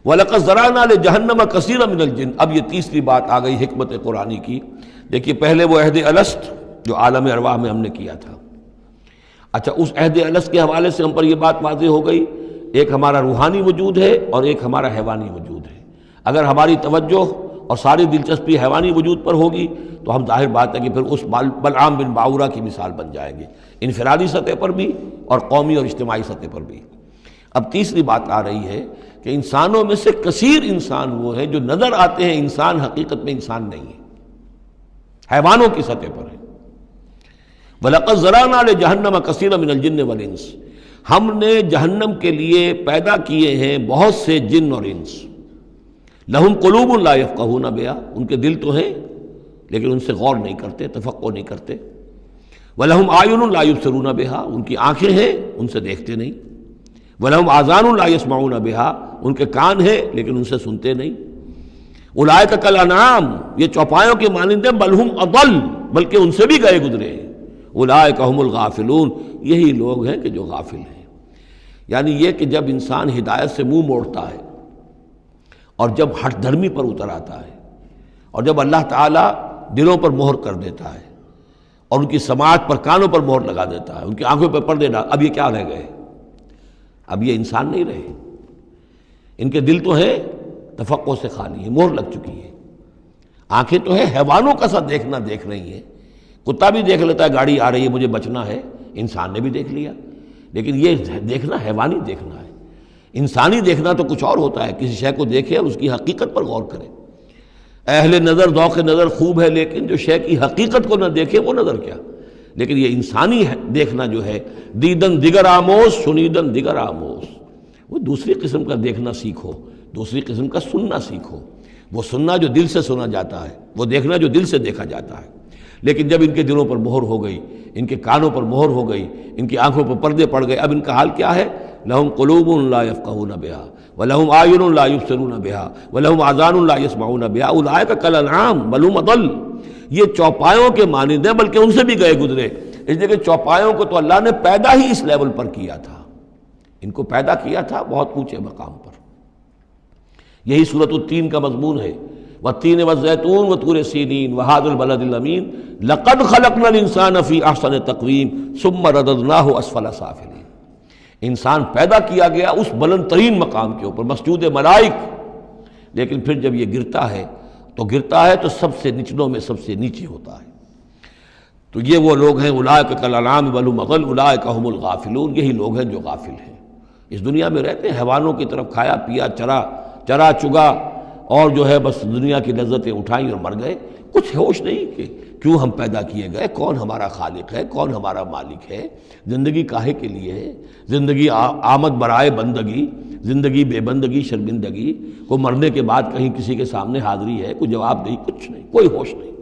وَلَقَدْ ذَرَأْنَا لِجَهَنَّمَ كَثِيرًا مِنَ الْجِنِّ۔ اب یہ تیسری بات آ گئی حکمت قرآنی کی۔ دیکھیے پہلے وہ عہد الست جو عالم ارواح میں ہم نے کیا تھا، اچھا اس عہد الست کے حوالے سے ہم پر یہ بات واضح ہو گئی، ایک ہمارا روحانی وجود ہے اور ایک ہمارا حیوانی وجود ہے۔ اگر ہماری توجہ اور ساری دلچسپی حیوانی وجود پر ہوگی تو ہم ظاہر بات ہے کہ پھر اس بلعام بن باورا کی مثال بن جائیں گے، انفرادی سطح پر بھی اور قومی اور اجتماعی سطح پر بھی۔ اب تیسری بات آ رہی ہے کہ انسانوں میں سے کثیر انسان وہ ہیں جو نظر آتے ہیں انسان، حقیقت میں انسان نہیں ہے، حیوانوں کی سطح پر ہے۔ وَلَقَدْ ذَرَأْنَا لِجَهَنَّمَ كَثِيرًا مِنَ الْجِنِّ وَالْإِنسِ، ہم نے جہنم کے لیے پیدا کیے ہیں بہت سے جن اور انس۔ لَهُمْ قُلُوبٌ لَا يَفْقَهُونَ بِهَا، ان کے دل تو ہیں لیکن ان سے غور نہیں کرتے، تفقہ نہیں کرتے۔ وَلَهُمْ أَعْيُنٌ لَا يُبْصِرُونَ بِهَا، ان کی آنکھیں ہیں ان سے دیکھتے نہیں۔ وَلَهُمْ آذَانٌ لَا يَسْمَعُونَ بِهَا، ان کے کان ہیں لیکن ان سے سنتے نہیں۔ أُولَٰئِكَ كَالْأَنْعَامِ، یہ چوپایوں کے مانند ہیں، بل ہم اضل، بلکہ ان سے بھی گئے گزرے ہیں۔ اولئک هم الغافلون، یہی لوگ ہیں کہ جو غافل ہیں۔ یعنی یہ کہ جب انسان ہدایت سے منہ موڑتا ہے اور جب ہٹ دھرمی پر اتر آتا ہے اور جب اللہ تعالیٰ دلوں پر مہر کر دیتا ہے اور ان کی سماعت پر کانوں پر مہر لگا دیتا ہے، ان کی آنکھوں پر پردے ڈال، اب یہ کیا رہ گئے؟ اب یہ انسان نہیں رہے، ان کے دل تو ہے تفقع سے خالی ہے، مہر لگ چکی ہے۔ آنکھیں تو ہے حیوانوں کا سا دیکھنا دیکھ رہی ہیں، کتا بھی دیکھ لیتا ہے گاڑی آ رہی ہے مجھے بچنا ہے، انسان نے بھی دیکھ لیا، لیکن یہ دیکھنا حیوانی دیکھنا ہے۔ انسانی دیکھنا تو کچھ اور ہوتا ہے، کسی شے کو دیکھے اور اس کی حقیقت پر غور کرے۔ اہل نظر ذوق نظر خوب ہے، لیکن جو شے کی حقیقت کو نہ دیکھے وہ نظر کیا۔ لیکن یہ انسانی دیکھنا جو ہے، دیدن دیگر آموز شنیدن دیگر آموز، وہ دوسری قسم کا دیکھنا سیکھو، دوسری قسم کا سننا سیکھو۔ وہ سننا جو دل سے سنا جاتا ہے، وہ دیکھنا جو دل سے دیکھا جاتا ہے۔ لیکن جب ان کے دلوں پر مہر ہو گئی، ان کے کانوں پر مہر ہو گئی، ان کی آنکھوں پر پردے پڑ گئے، اب ان کا حال کیا ہے؟ لہم قلوب لا یفقہون بہا ولہم اعین لا یبصرون بہا ولہم آذان لا یسمعون بہا اولئک کالانعام بل ہم اضل، یہ چوپایوں کے مانند ہیں بلکہ ان سے بھی گئے گزرے۔ اس لیے کہ چوپایوں کو تو اللہ نے پیدا ہی اس لیول پر کیا تھا، ان کو پیدا کیا تھا بہت اونچے مقام پر۔ یہی سورۃ التین کا مضمون ہے، والتین والزیتون وطور سینین وہذا البلد الامین لقد خلقنا الانسان فی احسن تقویم ثم رددناہ اسفل سافلین۔ انسان پیدا کیا گیا اس بلند ترین مقام کے اوپر، مسجود ملائک، لیکن پھر جب یہ گرتا ہے تو سب سے نچلوں میں سب سے نیچے ہوتا ہے۔ تو یہ وہ لوگ ہیں اولئک کالانعام بل ہم اضل اولئک هم الغافلون، یہی لوگ ہیں جو غافل ہیں، اس دنیا میں رہتے ہیں حیوانوں کی طرف، کھایا پیا چرا چگا اور جو ہے بس دنیا کی لذتیں اٹھائیں اور مر گئے، کچھ ہوش نہیں کہ کیوں ہم پیدا کیے گئے، کون ہمارا خالق ہے، کون ہمارا مالک ہے، زندگی کاہے کے لیے ہے، زندگی آمد برائے بندگی، زندگی بے بندگی شرمندگی، کو مرنے کے بعد کہیں کسی کے سامنے حاضری ہے، کوئی جواب نہیں، کچھ نہیں، کوئی ہوش نہیں۔